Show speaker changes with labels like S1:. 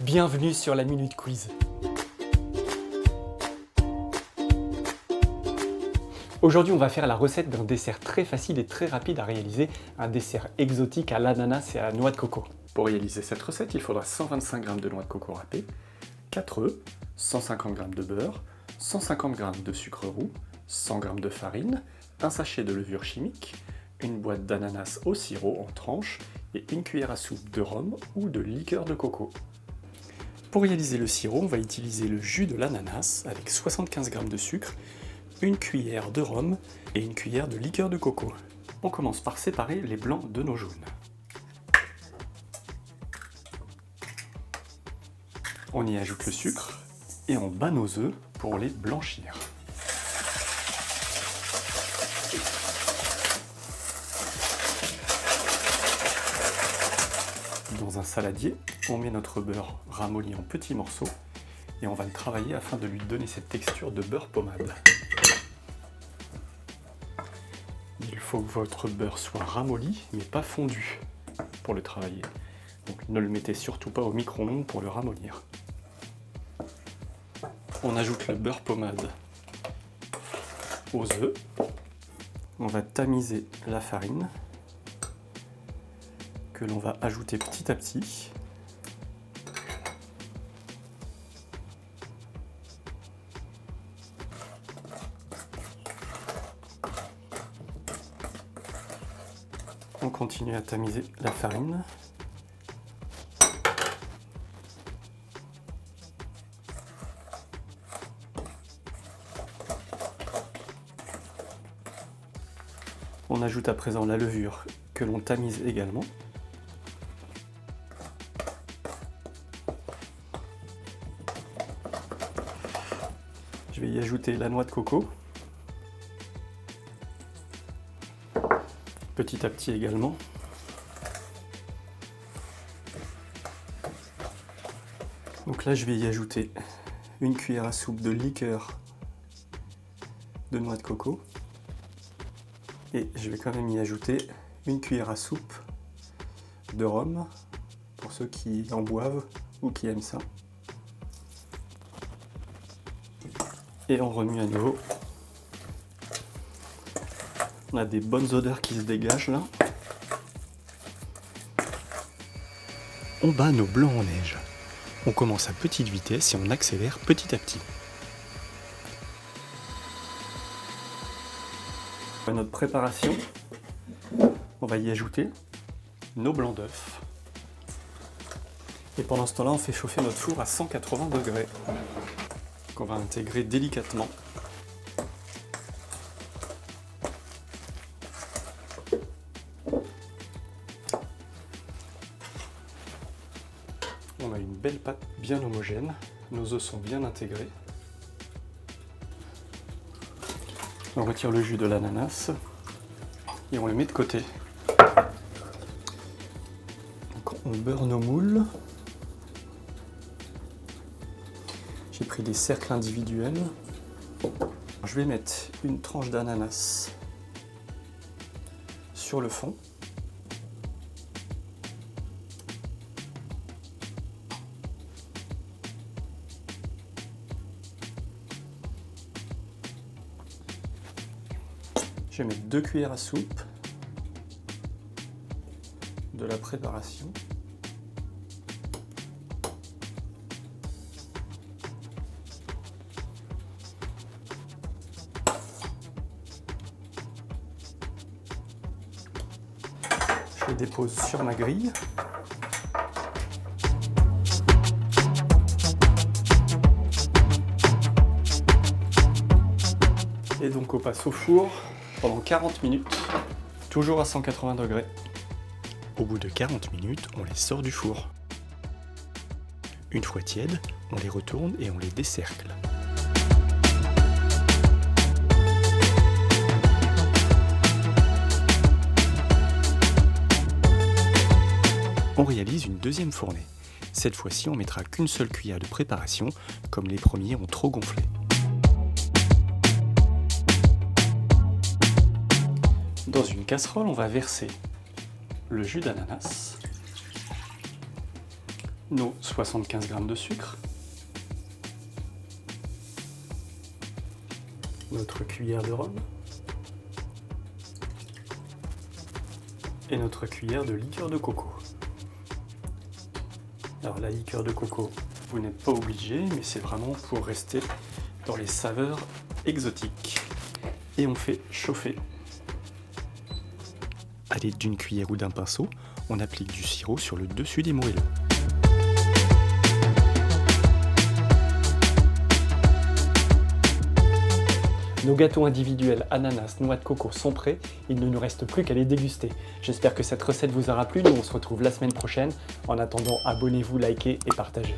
S1: Bienvenue sur la Minute Quiz. Aujourd'hui, on va faire la recette d'un dessert très facile et très rapide à réaliser, un dessert exotique à l'ananas et à la noix de coco. Pour réaliser cette recette, il faudra 125 g de noix de coco râpées, 4 œufs, 150 g de beurre, 150 g de sucre roux, 100 g de farine, un sachet de levure chimique, une boîte d'ananas au sirop en tranches et une cuillère à soupe de rhum ou de liqueur de coco. Pour réaliser le sirop, on va utiliser le jus de l'ananas avec 75 g de sucre, une cuillère de rhum et une cuillère de liqueur de coco. On commence par séparer les blancs de nos jaunes. On y ajoute le sucre et on bat nos œufs pour les blanchir. Dans un saladier, on met notre beurre ramolli en petits morceaux et on va le travailler afin de lui donner cette texture de beurre pommade. Il faut que votre beurre soit ramolli mais pas fondu pour le travailler. Donc ne le mettez surtout pas au micro-ondes pour le ramollir. On ajoute le beurre pommade aux œufs. On va tamiser la farine que l'on va ajouter petit à petit. On continue à tamiser la farine. On ajoute à présent la levure que l'on tamise également. Je vais y ajouter la noix de coco. Petit à petit également. Donc là, je vais y ajouter une cuillère à soupe de liqueur de noix de coco. Et je vais quand même y ajouter une cuillère à soupe de rhum, pour ceux qui en boivent ou qui aiment ça. Et on remue à nouveau. On a des bonnes odeurs qui se dégagent là. On bat nos blancs en neige. On commence à petite vitesse et on accélère petit à petit. À notre préparation, on va y ajouter nos blancs d'œufs. Et pendant ce temps-là, on fait chauffer notre four à 180 degrés. Qu'on va intégrer délicatement. On a une belle pâte bien homogène, nos œufs sont bien intégrés. On retire le jus de l'ananas et on le met de côté. Donc on beurre nos moules. J'ai pris des cercles individuels. Je vais mettre une tranche d'ananas sur le fond. Je vais mettre 2 cuillères à soupe de la préparation. Je les dépose sur ma grille. Et donc on passe au four pendant 40 minutes, toujours à 180 degrés. Au bout de 40 minutes, on les sort du four. Une fois tièdes, on les retourne et on les décercle. On réalise une deuxième fournée. Cette fois-ci, on mettra qu'une seule cuillère de préparation, comme les premiers ont trop gonflé. Dans une casserole, on va verser le jus d'ananas, nos 75 g de sucre, notre cuillère de rhum et notre cuillère de liqueur de coco. Alors la liqueur de coco, vous n'êtes pas obligé, mais c'est vraiment pour rester dans les saveurs exotiques. Et on fait chauffer. À l'aide d'une cuillère ou d'un pinceau, on applique du sirop sur le dessus des moelleux. Nos gâteaux individuels ananas, noix de coco sont prêts, il ne nous reste plus qu'à les déguster. J'espère que cette recette vous aura plu, nous on se retrouve la semaine prochaine. En attendant, abonnez-vous, likez et partagez.